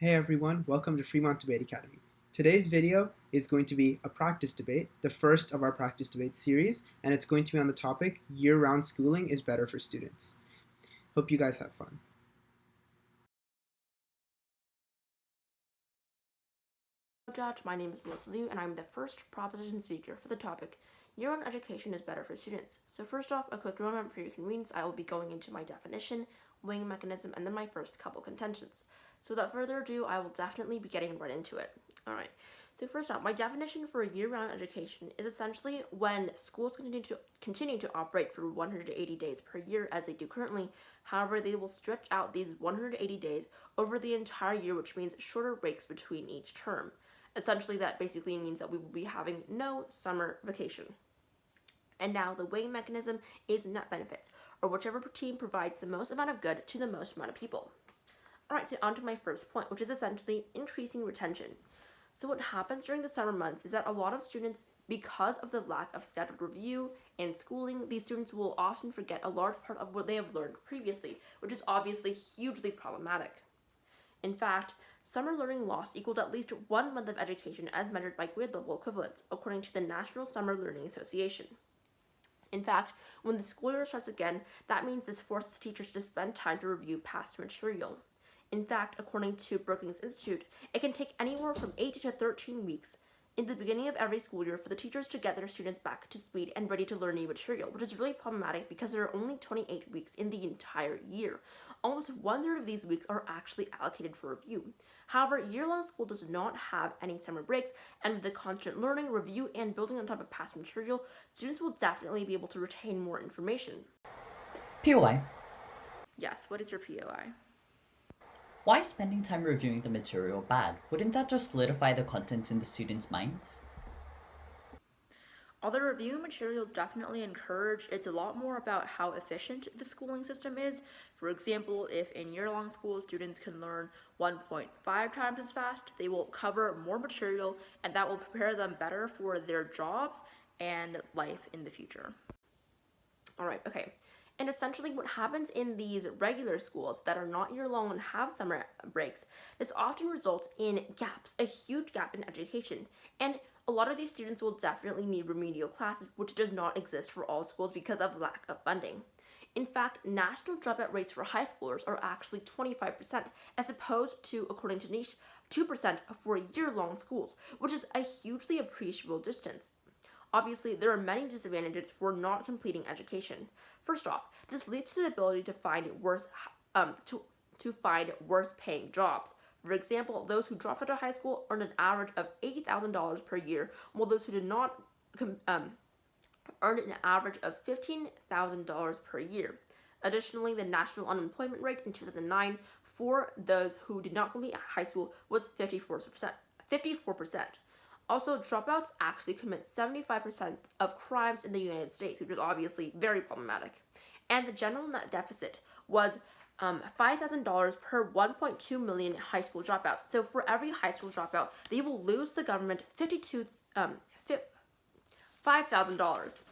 Hey everyone, welcome to Fremont Debate Academy. Today's video is going to be a practice debate, the first of our practice debate series, and it's going to be on the topic, year-round schooling is better for students. Hope you guys have fun. My name is Liu, and I'm the first proposition speaker for the topic, year-round education is better for students. So first off, a quick roadmap for your convenience. I will be going into my definition, weighing mechanism, and then my first couple contentions. So without further ado, I will definitely be getting right into it. Alright, so first off, my definition for a year-round education is essentially when schools continue to operate for 180 days per year as they do currently. However, they will stretch out these 180 days over the entire year, which means shorter breaks between each term. Essentially, that basically means that we will be having no summer vacation. And now the weighing mechanism is net benefits, or whichever team provides the most amount of good to the most amount of people. Alright, so on to my first point, which is essentially increasing retention. So what happens during the summer months is that a lot of students, because of the lack of scheduled review and schooling, these students will often forget a large part of what they have learned previously, which is obviously hugely problematic. In fact, summer learning loss equaled at least 1 month of education as measured by grade level equivalents, according to the National Summer Learning Association. In fact, when the school year starts again, that means this forces teachers to spend time to review past material. In fact, according to Brookings Institute, it can take anywhere from 8 to 13 weeks in the beginning of every school year for the teachers to get their students back to speed and ready to learn new material, which is really problematic because there are only 28 weeks in the entire year. Almost 1/3 of these weeks are actually allocated for review. However, year-long school does not have any summer breaks, and with the constant learning, review, and building on top of past material, students will definitely be able to retain more information. POI. Yes, what is your POI? Why is spending time reviewing the material bad? Wouldn't that just solidify the content in the students' minds? Although review materials definitely encouraged, it's a lot more about how efficient the schooling system is. For example, if in year-long school students can learn 1.5 times as fast, they will cover more material, and that will prepare them better for their jobs and life in the future. Alright, okay. And essentially what happens in these regular schools that are not year-long and have summer breaks, this often results in gaps, a huge gap in education. And a lot of these students will definitely need remedial classes, which does not exist for all schools because of lack of funding. In fact, national dropout rates for high schoolers are actually 25%, as opposed to, according to Niche, 2% for year-long schools, which is a hugely appreciable distance. Obviously, there are many disadvantages for not completing education. First off, this leads to the ability to find worse paying jobs. For example, those who dropped out of high school earned an average of $80,000 per year, while those who did not earned an average of $15,000 per year. Additionally, the national unemployment rate in 2009 for those who did not complete high school was 54%. Also, dropouts actually commit 75% of crimes in the United States, which is obviously very problematic. And the general net deficit was $5,000 per 1.2 million high school dropouts. So for every high school dropout, they will lose the government $5,000.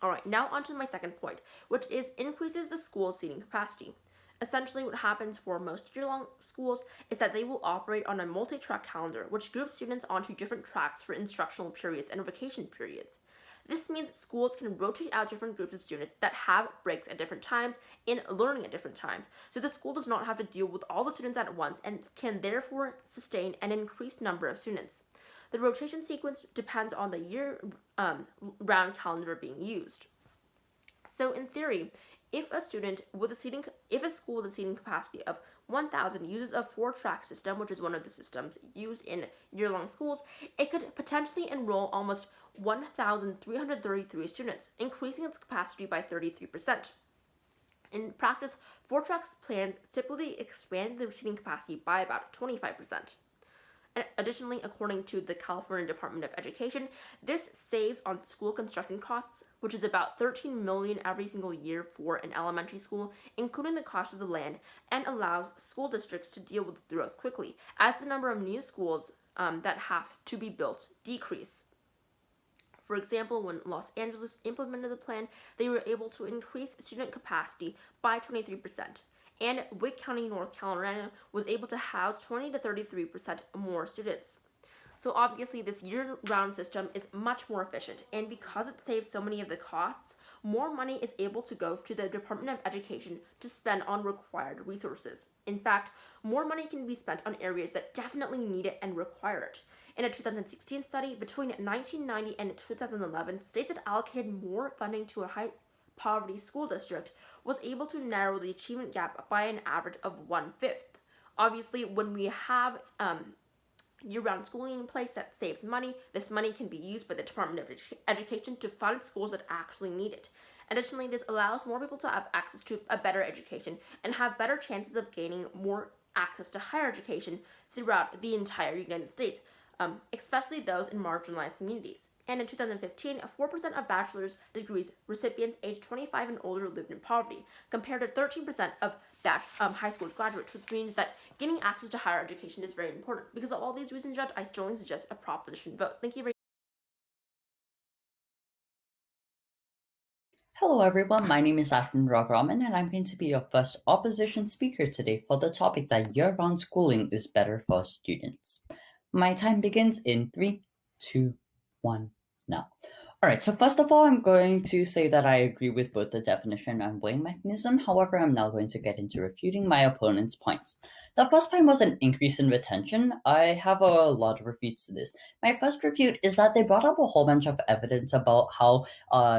Alright, now on to my second point, which is increases the school seating capacity. Essentially, what happens for most year-long schools is that they will operate on a multi-track calendar, which groups students onto different tracks for instructional periods and vacation periods. This means schools can rotate out different groups of students that have breaks at different times and learning at different times, so the school does not have to deal with all the students at once and can therefore sustain an increased number of students. The rotation sequence depends on the year-round calendar being used. So in theory, if a school with a seating capacity of 1,000 uses a 4-track system, which is one of the systems used in year-long schools, it could potentially enroll almost 1,333 students, increasing its capacity by 33%. In practice, 4-track plans typically expand the seating capacity by about 25%. Additionally, according to the California Department of Education, this saves on school construction costs, which is about $13 million every single year for an elementary school, including the cost of the land, and allows school districts to deal with growth quickly, as the number of new schools that have to be built decrease. For example, when Los Angeles implemented the plan, they were able to increase student capacity by 23%. and Wick County, North Carolina was able to house 20 to 33% more students. So obviously this year-round system is much more efficient, and because it saves so many of the costs, more money is able to go to the Department of Education to spend on required resources. In fact, more money can be spent on areas that definitely need it and require it. In a 2016 study, between 1990 and 2011, states that allocated more funding to a high poverty school district was able to narrow the achievement gap by an average of 1/5. Obviously, when we have year-round schooling in place that saves money, this money can be used by the Department of Education to fund schools that actually need it. Additionally, this allows more people to have access to a better education and have better chances of gaining more access to higher education throughout the entire United States, especially those in marginalized communities. And in 2015, 4% of bachelor's degrees recipients aged 25 and older lived in poverty, compared to 13% of high school graduates, which means that gaining access to higher education is very important. Because of all these reasons, Judge, I strongly suggest a proposition vote. Thank you very much. Hello everyone, my name is Ashwin Raghuraman and I'm going to be your first opposition speaker today for the topic that year-round schooling is better for students. My time begins in 3, 2, 1, now. Alright, so first of all, I'm going to say that I agree with both the definition and weighing mechanism. However, I'm now going to get into refuting my opponent's points. The first point was an increase in retention. I have a lot of refutes to this. My first refute is that they brought up a whole bunch of evidence about how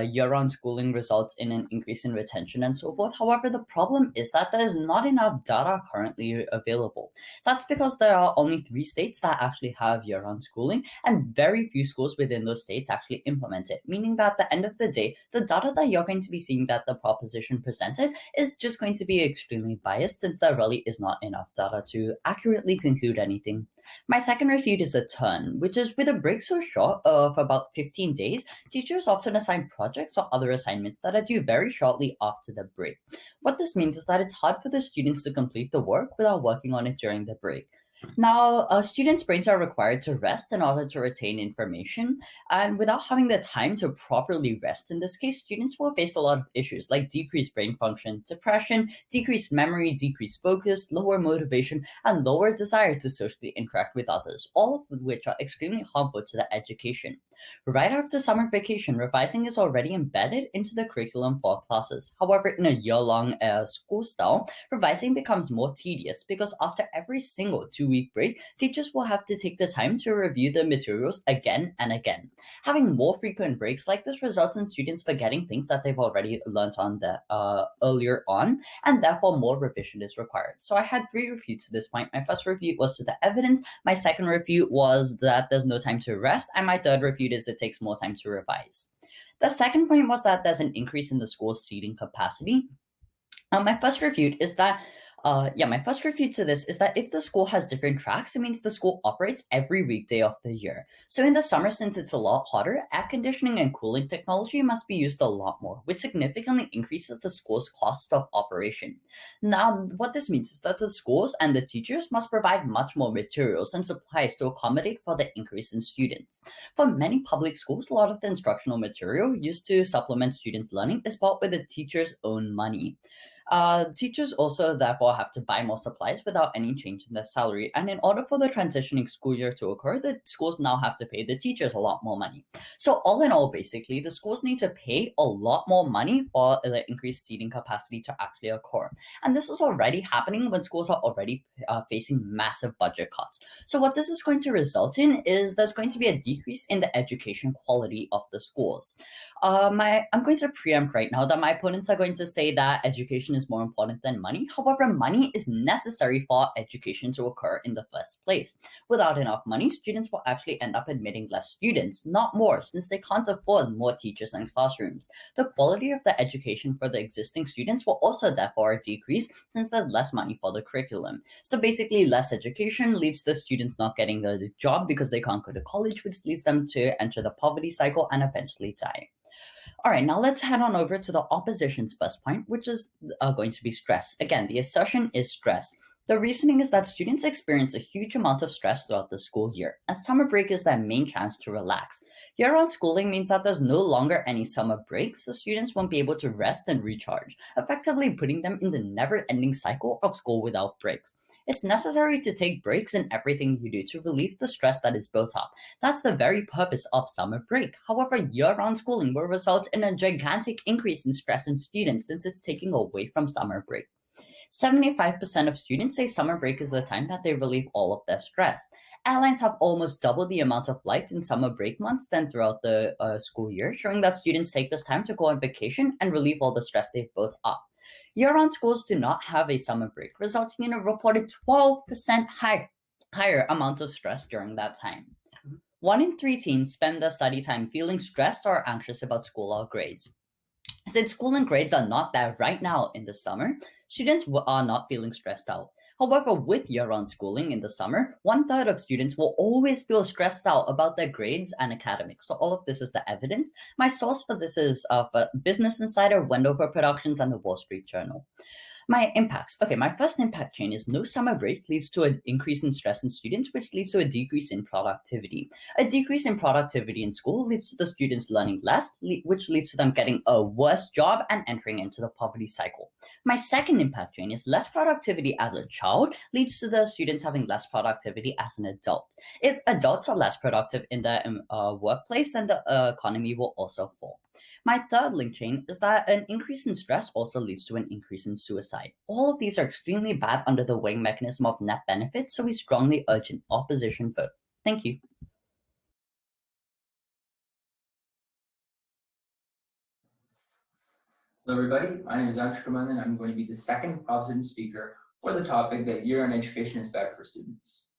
year-round schooling results in an increase in retention and so forth. However, the problem is that there is not enough data currently available. That's because there are only 3 states that actually have year-round schooling, and very few schools within those states actually implement it, meaning that at the end of the day, the data that you're going to be seeing that the proposition presented is just going to be extremely biased, since there really is not enough data to accurately conclude anything. My second refute is a turn, which is with a break so short of about 15 days, teachers often assign projects or other assignments that are due very shortly after the break. What this means is that it's hard for the students to complete the work without working on it during the break. Now, students' brains are required to rest in order to retain information, and without having the time to properly rest, in this case, students will face a lot of issues like decreased brain function, depression, decreased memory, decreased focus, lower motivation, and lower desire to socially interact with others, all of which are extremely harmful to the education. Right after summer vacation, revising is already embedded into the curriculum for classes. However, in a year-long school style, revising becomes more tedious because after every single 2-week break, teachers will have to take the time to review the materials again and again. Having more frequent breaks like this results in students forgetting things that they've already learned on the earlier on, and therefore more revision is required. So I had 3 refutes to this point. My first refute was to the evidence, my second refute was that there's no time to rest, and my third refute is it takes more time to revise. The second point was that there's an increase in the school's seating capacity. My first refute to this is that if the school has different tracks, it means the school operates every weekday of the year. So in the summer, since it's a lot hotter, air conditioning and cooling technology must be used a lot more, which significantly increases the school's cost of operation. Now, what this means is that the schools and the teachers must provide much more materials and supplies to accommodate for the increase in students. For many public schools, a lot of the instructional material used to supplement students' learning is bought with the teacher's own money. Teachers also therefore have to buy more supplies without any change in their salary, and in order for the transitioning school year to occur, the schools now have to pay the teachers a lot more money. So all in all, basically, the schools need to pay a lot more money for the increased seating capacity to actually occur. And this is already happening when schools are already facing massive budget cuts. So what this is going to result in is there's going to be a decrease in the education quality of the schools. I'm going to preempt right now that my opponents are going to say that education is more important than money. However, money is necessary for education to occur in the first place. Without enough money, students will actually end up admitting less students, not more, since they can't afford more teachers and classrooms. The quality of the education for the existing students will also therefore decrease, since there's less money for the curriculum. So basically, less education leads the students not getting a job because they can't go to college, which leads them to enter the poverty cycle and eventually die. All right, now let's head on over to the opposition's first point, which is going to be stress. Again, the assertion is stress. The reasoning is that students experience a huge amount of stress throughout the school year, and summer break is their main chance to relax. Year-round schooling means that there's no longer any summer breaks, so students won't be able to rest and recharge, effectively putting them in the never-ending cycle of school without breaks. It's necessary to take breaks in everything you do to relieve the stress that is built up. That's the very purpose of summer break. However, year-round schooling will result in a gigantic increase in stress in students since it's taking away from summer break. 75% of students say summer break is the time that they relieve all of their stress. Airlines have almost double the amount of flights in summer break months than throughout the school year, showing that students take this time to go on vacation and relieve all the stress they've built up. Year-round schools do not have a summer break, resulting in a reported 12% higher amount of stress during that time. 1 in 3 teens spend their study time feeling stressed or anxious about school or grades. Since school and grades are not there right now in the summer, students are not feeling stressed out. However, with year-round schooling in the summer, 1/3 of students will always feel stressed out about their grades and academics. So all of this is the evidence. My source for this is Business Insider, Wendover Productions, and the Wall Street Journal. My impacts. Okay, my first impact chain is no summer break leads to an increase in stress in students, which leads to a decrease in productivity. A decrease in productivity in school leads to the students learning less, which leads to them getting a worse job and entering into the poverty cycle. My second impact chain is less productivity as a child leads to the students having less productivity as an adult. If adults are less productive in their workplace, then the economy will also fall. My third link chain is that an increase in stress also leads to an increase in suicide. All of these are extremely bad under the weighing mechanism of net benefits, so we strongly urge an opposition vote. Thank you. Hello everybody, my name is Raghuraman and I'm going to be the second proposition speaker for the topic that year-round education is better for students.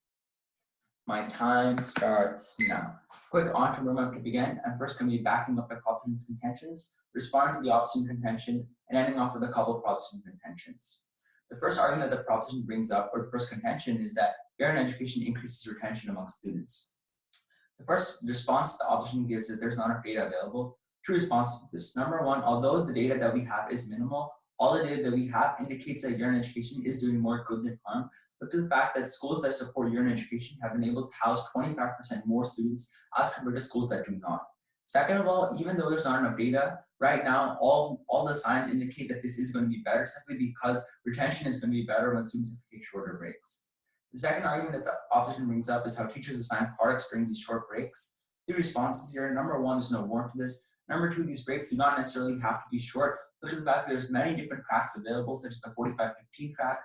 My time starts now. Quick on to begin. I'm first going to be backing up the proposition's contentions, responding to the opposition contention, and ending off with a couple of proposition contentions. The first argument that the proposition brings up, or the first contention, is that year-round education increases retention among students. The first response the opposition gives is there's not enough data available. Two responses to this. Number one, although the data that we have is minimal, all the data that we have indicates that year-round education is doing more good than harm. Look at the fact that schools that support year-round education have been able to house 25% more students as compared to schools that do not. Second of all, even though there's not enough data, right now all the signs indicate that this is going to be better simply because retention is going to be better when students have to take shorter breaks. The second argument that the opposition brings up is how teachers assign products during these short breaks. Three responses here. Number one, there's no warrant for this. Number two, these breaks do not necessarily have to be short. Look at the fact that there's many different tracks available, such as the 45-15 track,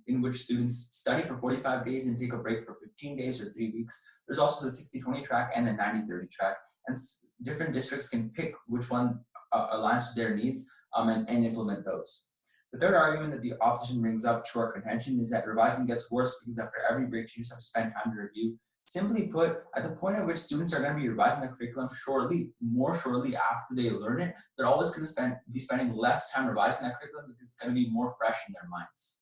in which students study for 45 days and take a break for 15 days or 3 weeks. There's also the 60-20 track and the 90-30 track. And different districts can pick which one aligns to their needs and implement those. The third argument that the opposition brings up to our contention is that revising gets worse because after every break, teachers have to spend time to review. Simply put, at the point at which students are going to be revising the curriculum more shortly after they learn it, they're always going to be spending less time revising that curriculum because it's going to be more fresh in their minds.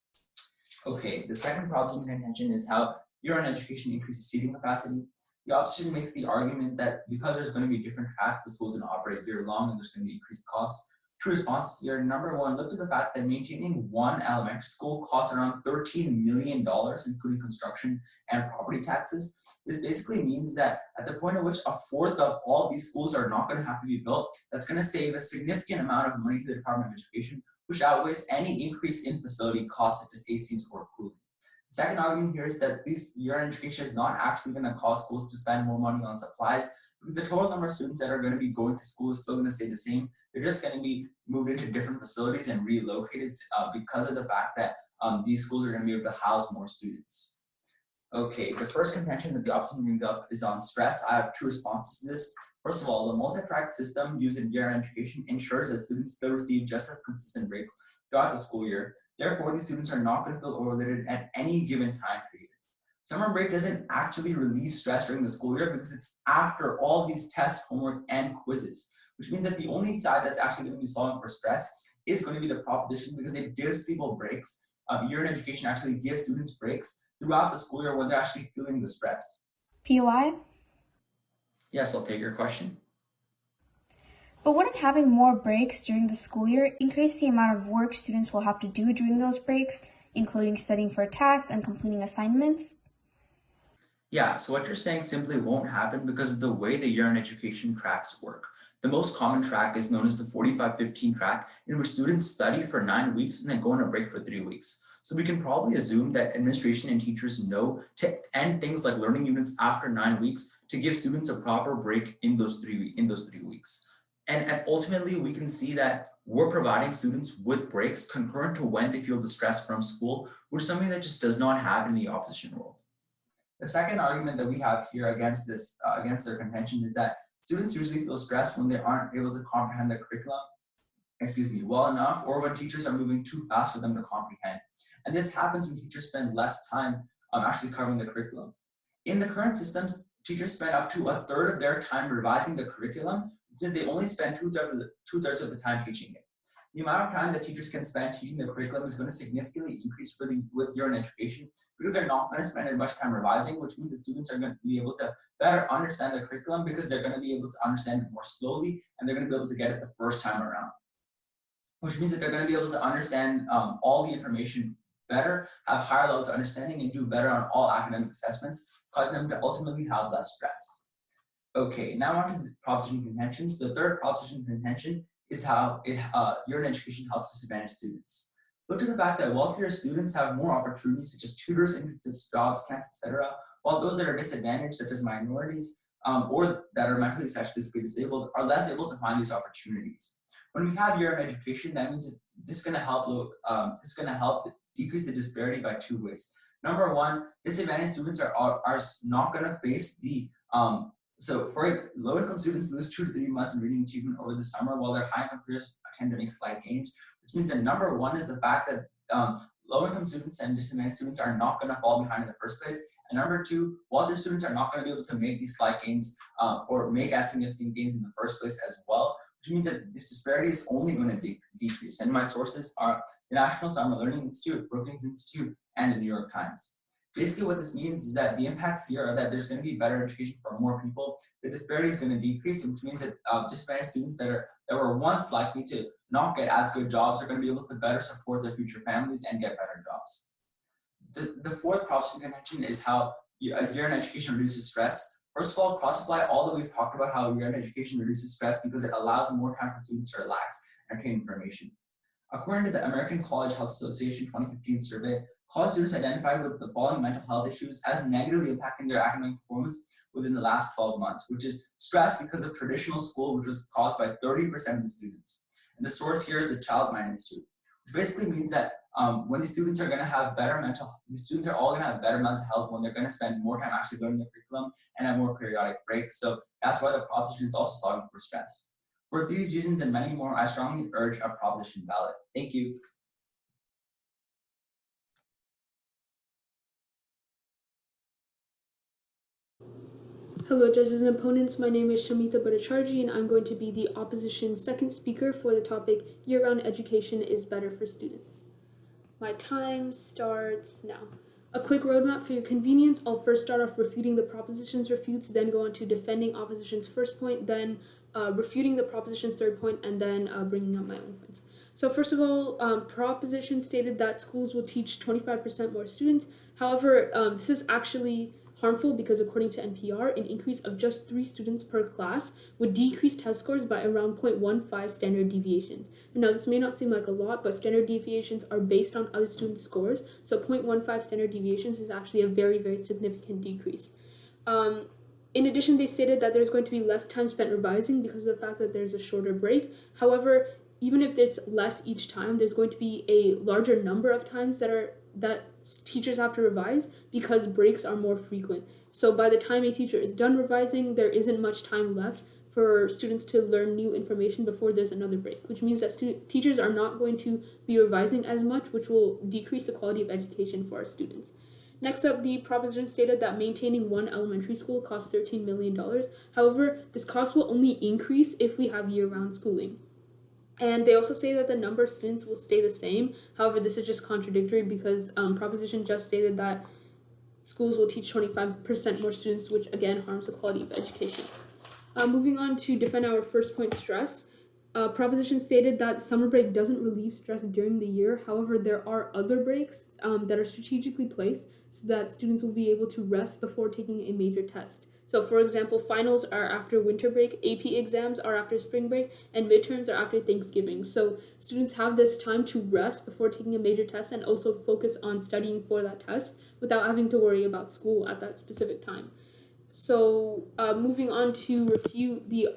Okay, the second proposition contention is how year-round education increases seating capacity. The opposition makes the argument that because there's going to be different tracks, the school's going to operate year-long and there's going to be increased costs. Two responses here. Number one, look at the fact that maintaining one elementary school costs around $13 million, including construction and property taxes. This basically means that at the point at which a fourth of all these schools are not going to have to be built, that's going to save a significant amount of money to the Department of Education, which outweighs any increase in facility costs such as ACs or cooling. The second argument here is that this year-round education is not actually going to cause schools to spend more money on supplies because the total number of students that are going to be going to school is still going to stay the same. They're just going to be moved into different facilities and relocated because of the fact that these schools are going to be able to house more students. Okay, the first contention that the opposition brings up is on stress. I have two responses to this. First of all, the multi-track system used in year-round education ensures that students still receive just as consistent breaks throughout the school year. Therefore, these students are not going to feel overloaded at any given time period. Summer break doesn't actually relieve stress during the school year because it's after all these tests, homework, and quizzes, which means that the only side that's actually going to be solving for stress is going to be the proposition because it gives people breaks. Year-round education actually gives students breaks throughout the school year when they're actually feeling the stress. POI? Yes, I'll take your question. But wouldn't having more breaks during the school year increase the amount of work students will have to do during those breaks? including studying for tasks and completing assignments? Yeah, so what you're saying simply won't happen because of the way the year in education tracks work. The most common track is known as the 45-15 track, in which students study for 9 weeks and then go on a break for 3 weeks. So we can probably assume that administration and teachers know to end things like learning units after 9 weeks to give students a proper break in those 3 weeks. And ultimately, we can see that we're providing students with breaks concurrent to when they feel the stress from school, which is something that just does not happen in the opposition world. The second argument that we have here against their contention is that students usually feel stressed when they aren't able to comprehend the curriculum, well enough, or when teachers are moving too fast for them to comprehend. And this happens when teachers spend less time actually covering the curriculum. In the current systems, teachers spend up to a third of their time revising the curriculum, because they only spend two-thirds of the time teaching it. The amount of time that teachers can spend teaching the curriculum is going to significantly increase with year in education, because they're not going to spend as much time revising, which means the students are going to be able to better understand the curriculum because they're going to be able to understand it more slowly, and they're going to be able to get it the first time around. Which means that they're going to be able to understand all the information better, have higher levels of understanding, and do better on all academic assessments, causing them to ultimately have less stress. Okay, now on to the proposition contentions. The third proposition contention is how year in education helps disadvantaged students. Look at the fact that wealthier students have more opportunities, such as tutors, internships, jobs, camps, etc., while those that are disadvantaged, such as minorities, or that are mentally slash physically disabled, are less able to find these opportunities. When we have year in education, that means this is going to help decrease the disparity by 2 ways. Number one, disadvantaged students are not going to face the so for low-income students lose 2 to 3 months in reading achievement over the summer, while their high-income peers tend to make slight gains, which means that number one is the fact that low-income students and disadvantaged students are not going to fall behind in the first place. And number two, wealthier students are not going to be able to make these slight gains or make as significant gains in the first place as well, which means that this disparity is only going to decrease. And my sources are the National Summer Learning Institute, Brookings Institute, and the New York Times. Basically, what this means is that the impacts here are that there's going to be better education for more people. The disparity is going to decrease, which means that disadvantaged students that were once likely to not get as good jobs are going to be able to better support their future families and get better jobs. The fourth proposition contention is how year in education reduces stress. First of all, cross-apply all that we've talked about how year in education reduces stress because it allows more time for students to relax and retain information. According to the American College Health Association 2015 survey, college students identified with the following mental health issues as negatively impacting their academic performance within the last 12 months, which is stress because of traditional school, which was caused by 30% of the students. And the source here is the Child Mind Institute, which basically means that when these students are going to have these students are all going to have better mental health when they're going to spend more time actually learning the curriculum and have more periodic breaks. So that's why the proposition is also solving for stress. For these reasons and many more, I strongly urge a proposition ballot. Thank you. Hello judges and opponents, my name is Shamita Bhattacharjee and I'm going to be the opposition's second speaker for the topic year-round education is better for students. My time starts now. A quick roadmap for your convenience. I'll first start off refuting the proposition's refutes, then go on to defending opposition's first point, then refuting the proposition's third point, and then bringing up my own points. So first of all, proposition stated that schools will teach 25% more students. However, this is actually harmful because according to NPR, an increase of just 3 students per class would decrease test scores by around 0.15 standard deviations. And now this may not seem like a lot, but standard deviations are based on other students' scores, so 0.15 standard deviations is actually a very, very significant decrease. In addition, they stated that there's going to be less time spent revising because of the fact that there's a shorter break. However, even if it's less each time, there's going to be a larger number of times that teachers have to revise because breaks are more frequent. So by the time a teacher is done revising, there isn't much time left for students to learn new information before there's another break, which means that teachers are not going to be revising as much, which will decrease the quality of education for our students. Next up, the proposition stated that maintaining one elementary school costs $13 million. However, this cost will only increase if we have year-round schooling. And they also say that the number of students will stay the same. However, this is just contradictory because proposition just stated that schools will teach 25% more students, which again harms the quality of education. Moving on to defend our first point, stress. proposition stated that summer break doesn't relieve stress during the year. However, there are other breaks that are strategically placed so that students will be able to rest before taking a major test. So, for example, finals are after winter break, AP exams are after spring break, and midterms are after Thanksgiving. So, students have this time to rest before taking a major test and also focus on studying for that test without having to worry about school at that specific time. So, moving on to refute the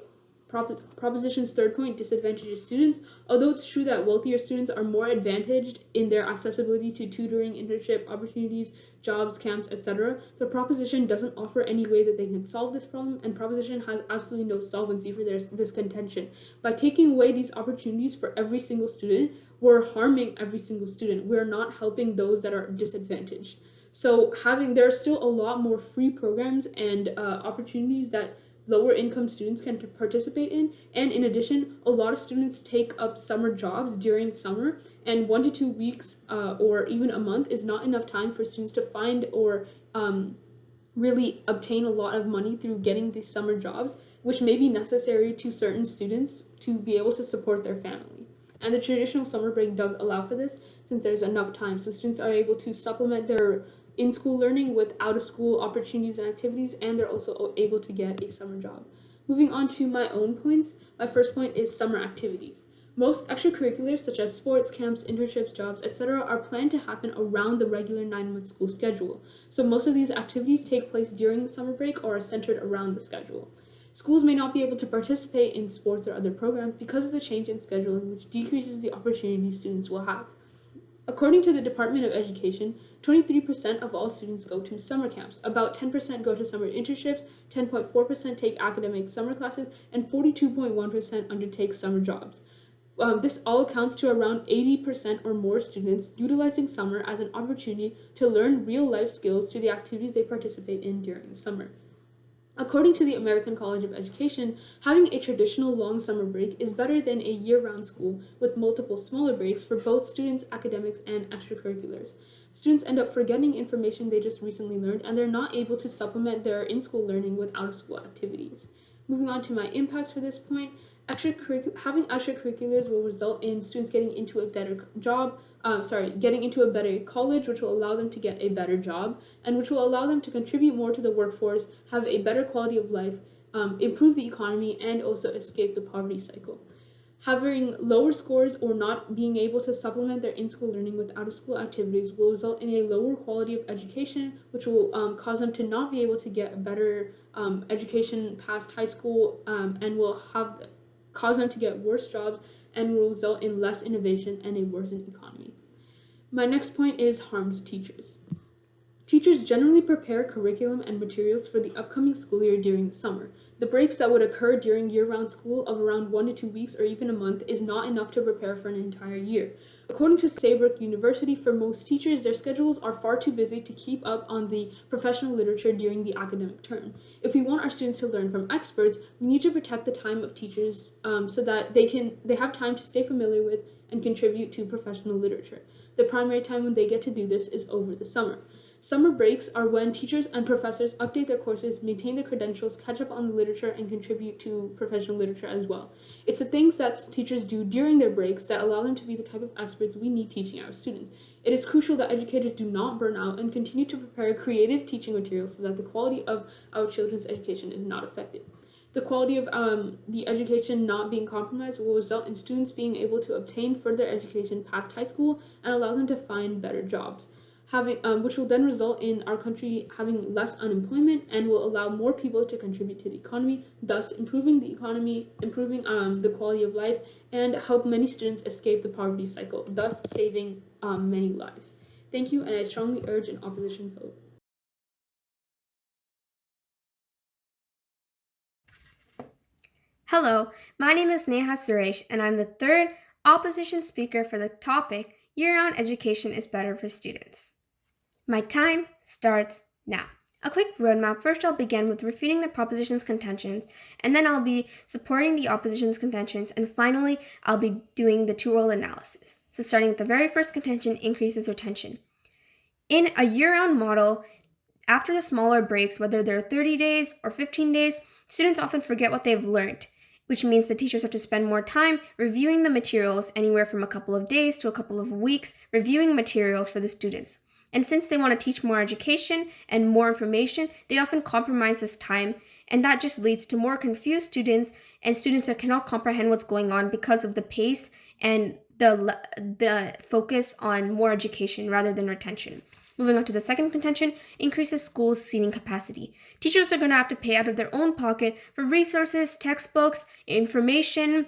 proposition's third point, disadvantaged students. Although it's true that wealthier students are more advantaged in their accessibility to tutoring, internship opportunities, jobs, camps, etc., the proposition doesn't offer any way that they can solve this problem, and proposition has absolutely no solvency for this contention. By taking away these opportunities for every single student, we're harming every single student. We're not helping those that are disadvantaged. So there are still a lot more free programs and opportunities that lower income students can participate in, and in addition, a lot of students take up summer jobs during summer, and 1 to 2 weeks or even a month is not enough time for students to find or really obtain a lot of money through getting these summer jobs, which may be necessary to certain students to be able to support their family. And the traditional summer break does allow for this since there's enough time, so students are able to supplement their in-school learning with out-of-school opportunities and activities, and they're also able to get a summer job. Moving on to my own points, my first point is summer activities. Most extracurriculars such as sports, camps, internships, jobs, etc. are planned to happen around the regular 9-month school schedule. So most of these activities take place during the summer break or are centered around the schedule. Schools may not be able to participate in sports or other programs because of the change in scheduling, which decreases the opportunities students will have. According to the Department of Education, 23% of all students go to summer camps, about 10% go to summer internships, 10.4% take academic summer classes, and 42.1% undertake summer jobs. This all accounts to around 80% or more students utilizing summer as an opportunity to learn real-life skills through the activities they participate in during the summer. According to the American College of Education, having a traditional long summer break is better than a year-round school with multiple smaller breaks for both students, academics, and extracurriculars. Students end up forgetting information they just recently learned, and they're not able to supplement their in-school learning with out-of-school activities. Moving on to my impacts for this point, having extracurriculars will result in students getting into a better getting into a better college, which will allow them to get a better job, and which will allow them to contribute more to the workforce, have a better quality of life, improve the economy, and also escape the poverty cycle. Having lower scores or not being able to supplement their in-school learning with out-of-school activities will result in a lower quality of education, which will cause them to not be able to get a better education past high school, and will cause them to get worse jobs and will result in less innovation and a worsened economy. My next point is harms teachers. Teachers generally prepare curriculum and materials for the upcoming school year during the summer. The breaks that would occur during year-round school of around 1 to 2 weeks or even a month is not enough to prepare for an entire year. According to Saybrook University, for most teachers, their schedules are far too busy to keep up on the professional literature during the academic term. If we want our students to learn from experts, we need to protect the time of teachers so that they have time to stay familiar with and contribute to professional literature. The primary time when they get to do this is over the summer. Summer breaks are when teachers and professors update their courses, maintain their credentials, catch up on the literature, and contribute to professional literature as well. It's the things that teachers do during their breaks that allow them to be the type of experts we need teaching our students. It is crucial that educators do not burn out and continue to prepare creative teaching materials so that the quality of our children's education is not affected. The quality of the education not being compromised will result in students being able to obtain further education past high school and allow them to find better jobs. Which will then result in our country having less unemployment and will allow more people to contribute to the economy, thus improving the economy, improving the quality of life, and help many students escape the poverty cycle, thus saving many lives. Thank you, and I strongly urge an opposition vote. Hello, my name is Neha Suresh, and I'm the third opposition speaker for the topic Year-Round Education is Better for Students. My time starts now. A quick roadmap. First, I'll begin with refuting the proposition's contentions, and then I'll be supporting the opposition's contentions, and finally, I'll be doing the two-role analysis. So starting with the very first contention, increases retention. In a year-round model, after the smaller breaks, whether they're 30 days or 15 days, students often forget what they've learned. which means the teachers have to spend more time reviewing the materials, anywhere from a couple of days to a couple of weeks, reviewing materials for the students. And since they want to teach more education and more information, they often compromise this time, and that just leads to more confused students and students that cannot comprehend what's going on because of the pace and the focus on more education rather than retention. Moving on to the second contention, increases schools' seating capacity. Teachers are going to have to pay out of their own pocket for resources, textbooks, information,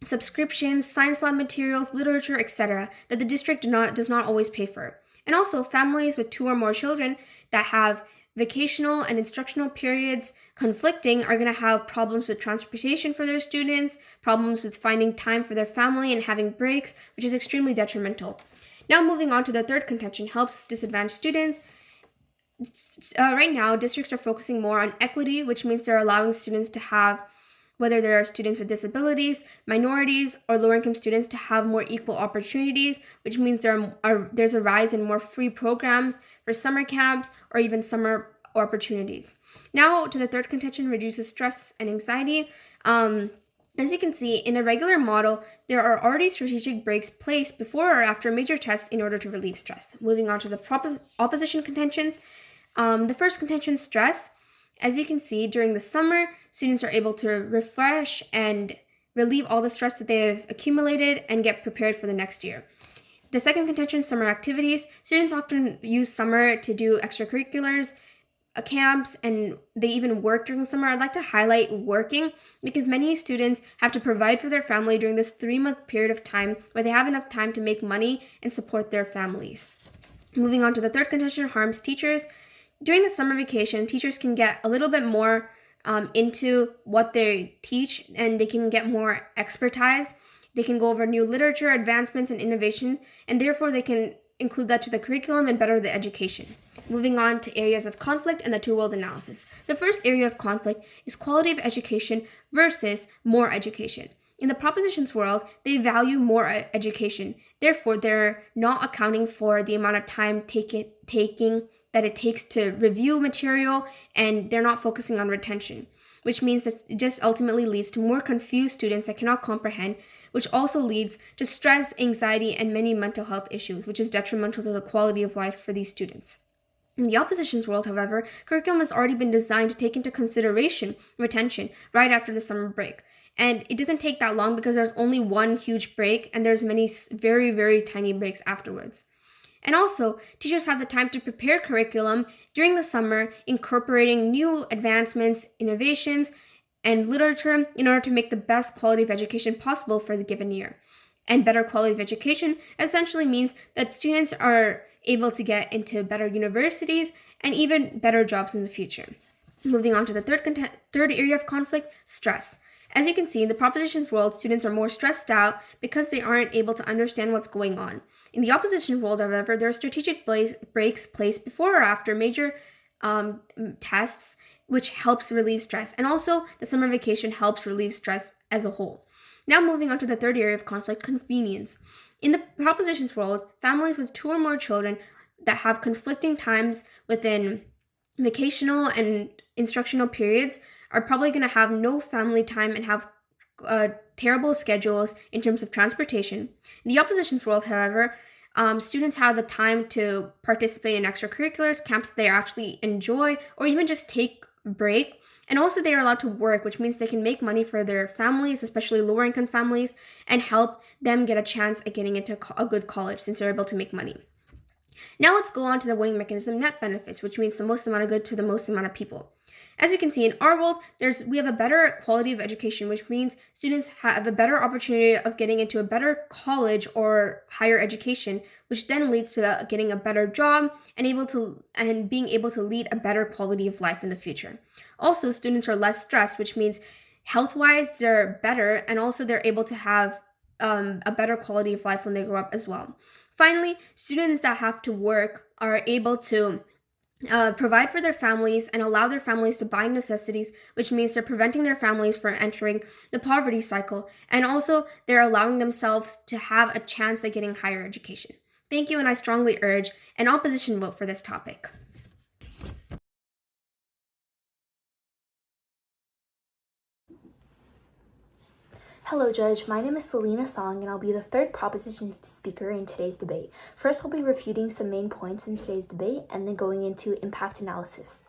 subscriptions, science lab materials, literature, etc. that the district does not always pay for. And also, families with 2 or more children that have vocational and instructional periods conflicting are going to have problems with transportation for their students, problems with finding time for their family and having breaks, which is extremely detrimental. Now moving on to the third contention, helps disadvantaged students. Right now, districts are focusing more on equity, which means they're allowing students to have, whether there are students with disabilities, minorities, or lower-income students, to have more equal opportunities, which means there's a rise in more free programs for summer camps or even summer opportunities. Now to the third contention, reduces stress and anxiety. As you can see, in a regular model, there are already strategic breaks placed before or after major tests in order to relieve stress. Moving on to the opposition contentions. The first contention, stress. As you can see, during the summer, students are able to refresh and relieve all the stress that they have accumulated and get prepared for the next year. The second contention, summer activities. Students often use summer to do extracurriculars, camps, and they even work during summer. I'd like to highlight working because many students have to provide for their family during this 3-month period of time where they have enough time to make money and support their families. Moving on to the third contention, harms teachers. During the summer vacation, teachers can get a little bit more into what they teach, and they can get more expertise. They can go over new literature, advancements, and innovation, and therefore they can include that to the curriculum and better the education. Moving on to areas of conflict and the two-world analysis. The first area of conflict is quality of education versus more education. In the propositions world, they value more education. Therefore, they're not accounting for the amount of time that it takes to review material, and they're not focusing on retention, which means that it just ultimately leads to more confused students that cannot comprehend, which also leads to stress, anxiety, and many mental health issues, which is detrimental to the quality of life for these students. In the oppositions world, however, curriculum has already been designed to take into consideration retention right after the summer break. And it doesn't take that long because there's only one huge break and there's many very, very tiny breaks afterwards. And also, teachers have the time to prepare curriculum during the summer, incorporating new advancements, innovations, and literature in order to make the best quality of education possible for the given year. And better quality of education essentially means that students are able to get into better universities and even better jobs in the future. Moving on to the third area of conflict, stress. As you can see, in the propositions world, students are more stressed out because they aren't able to understand what's going on. In the opposition world, however, there are strategic breaks placed before or after major tests, which helps relieve stress. And also, the summer vacation helps relieve stress as a whole. Now moving on to the third area of conflict, convenience. In the propositions world, families with 2 or more children that have conflicting times within vocational and instructional periods are probably going to have no family time and have terrible schedules in terms of transportation. In the oppositions world, however, students have the time to participate in extracurriculars, camps that they actually enjoy, or even just take a break. And also they are allowed to work, which means they can make money for their families, especially lower income families, and help them get a chance at getting into a good college since they're able to make money. Now let's go on to the weighing mechanism, net benefits, which means the most amount of good to the most amount of people. As you can see, in our world, we have a better quality of education, which means students have a better opportunity of getting into a better college or higher education, which then leads to getting a better job and being able to lead a better quality of life in the future. Also, students are less stressed, which means health-wise, they're better, and also they're able to have a better quality of life when they grow up as well. Finally, students that have to work are able to provide for their families and allow their families to buy necessities, which means they're preventing their families from entering the poverty cycle. And also, they're allowing themselves to have a chance at getting higher education. Thank you, and I strongly urge an opposition vote for this topic. Hello, Judge. My name is Selina Song, and I'll be the third proposition speaker in today's debate. First, I'll be refuting some main points in today's debate, and then going into impact analysis.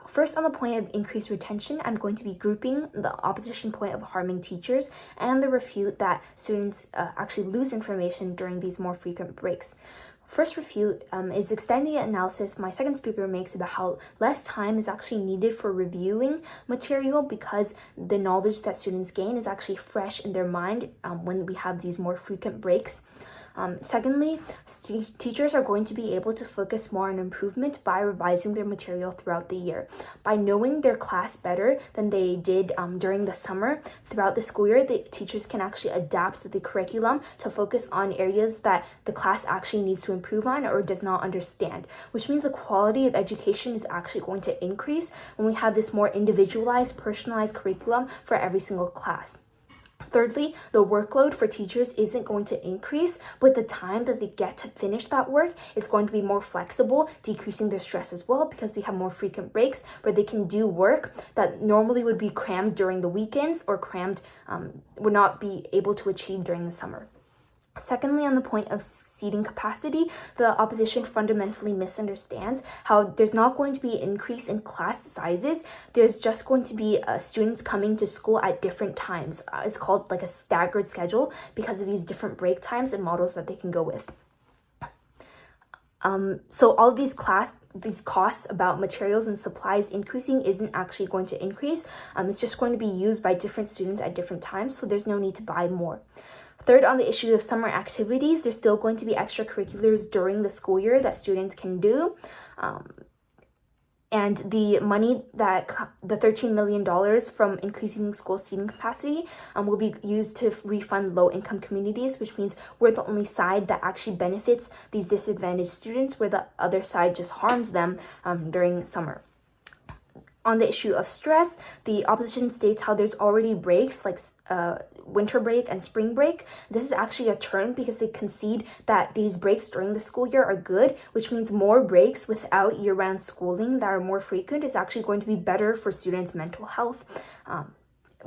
First, on the point of increased retention, I'm going to be grouping the opposition point of harming teachers and the refute that students actually lose information during these more frequent breaks. First refute is extending analysis my second speaker makes about how less time is actually needed for reviewing material because the knowledge that students gain is actually fresh in their mind when we have these more frequent breaks. Secondly, teachers are going to be able to focus more on improvement by revising their material throughout the year. By knowing their class better than they did during the summer, throughout the school year, the teachers can actually adapt the curriculum to focus on areas that the class actually needs to improve on or does not understand, which means the quality of education is actually going to increase when we have this more individualized, personalized curriculum for every single class. Thirdly, the workload for teachers isn't going to increase, but the time that they get to finish that work is going to be more flexible, decreasing their stress as well because we have more frequent breaks where they can do work that normally would be crammed during the weekends or would not be able to achieve during the summer. Secondly, on the point of seating capacity, the opposition fundamentally misunderstands how there's not going to be an increase in class sizes. There's just going to be students coming to school at different times. It's called like a staggered schedule because of these different break times and models that they can go with. So all of these costs about materials and supplies increasing isn't actually going to increase. It's just going to be used by different students at different times, so there's no need to buy more. Third, on the issue of summer activities, there's still going to be extracurriculars during the school year that students can do. And the money the $13 million from increasing school seating capacity will be used to refund low-income communities, which means we're the only side that actually benefits these disadvantaged students, where the other side just harms them during summer. On the issue of stress, the opposition states how there's already breaks like winter break and spring break. This is actually a term because they concede that these breaks during the school year are good, which means more breaks without year-round schooling that are more frequent is actually going to be better for students' mental health.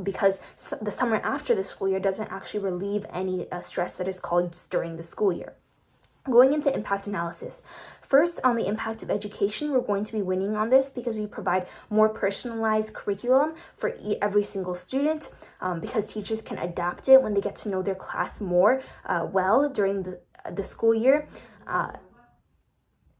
Because the summer after the school year doesn't actually relieve any stress that is caused during the school year. Going into impact analysis. First, on the impact of education, we're going to be winning on this because we provide more personalized curriculum for every single student because teachers can adapt it when they get to know their class more well during the school year.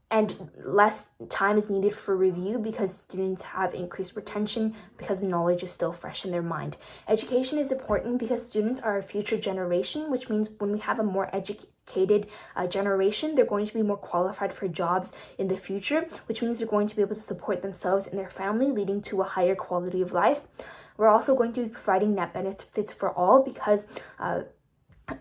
And less time is needed for review because students have increased retention because the knowledge is still fresh in their mind. Education is important because students are a future generation, which means when we have a more educated generation, they're going to be more qualified for jobs in the future, which means they're going to be able to support themselves and their family, leading to a higher quality of life. We're also going to be providing net benefits for all because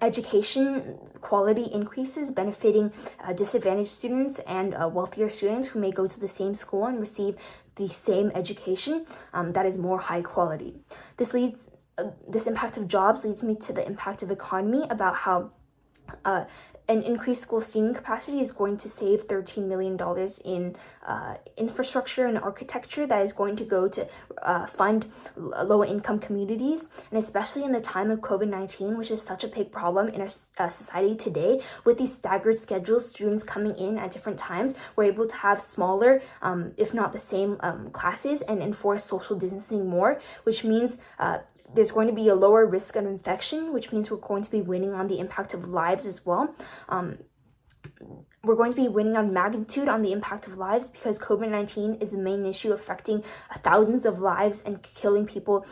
education quality increases, benefiting disadvantaged students and wealthier students who may go to the same school and receive the same education that is more high quality. This impact of jobs leads me to the impact of economy, about how an increased school seating capacity is going to save $13 million in infrastructure and architecture that is going to go to fund low-income communities. And especially in the time of COVID-19, which is such a big problem in our society today, with these staggered schedules, students coming in at different times, we're able to have smaller, if not the same classes, and enforce social distancing more, which means there's going to be a lower risk of infection, which means we're going to be winning on the impact of lives as well. We're going to be winning on magnitude on the impact of lives because COVID-19 is the main issue affecting thousands of lives and killing people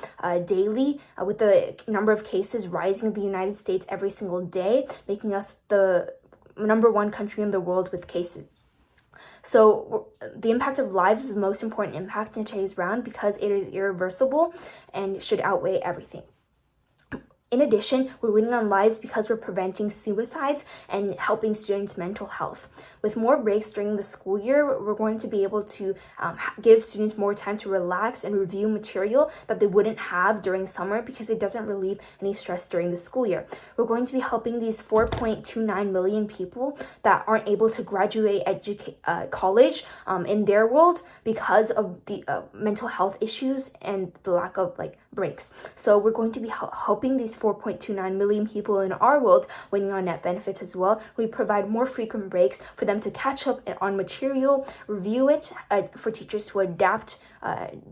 daily, with the number of cases rising in the United States every single day, making us the #1 country in the world with cases. So the impact of lives is the most important impact in today's round because it is irreversible and should outweigh everything. In addition, we're winning on lives because we're preventing suicides and helping students' mental health. With more breaks during the school year, we're going to be able to give students more time to relax and review material that they wouldn't have during summer because it doesn't relieve any stress during the school year. We're going to be helping these 4.29 million people that aren't able to graduate college in their world because of the mental health issues and the lack of breaks. So we're going to be helping these 4.29 million people in our world winning on net benefits as well. We provide more frequent breaks for them to catch up on material, review it, for teachers to adapt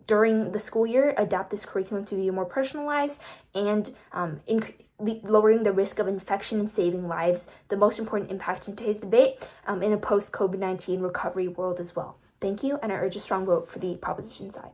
during the school year, adapt this curriculum to be more personalized, and lowering the risk of infection and saving lives, the most important impact in today's debate in a post-COVID-19 recovery world as well. Thank you, and I urge a strong vote for the proposition side.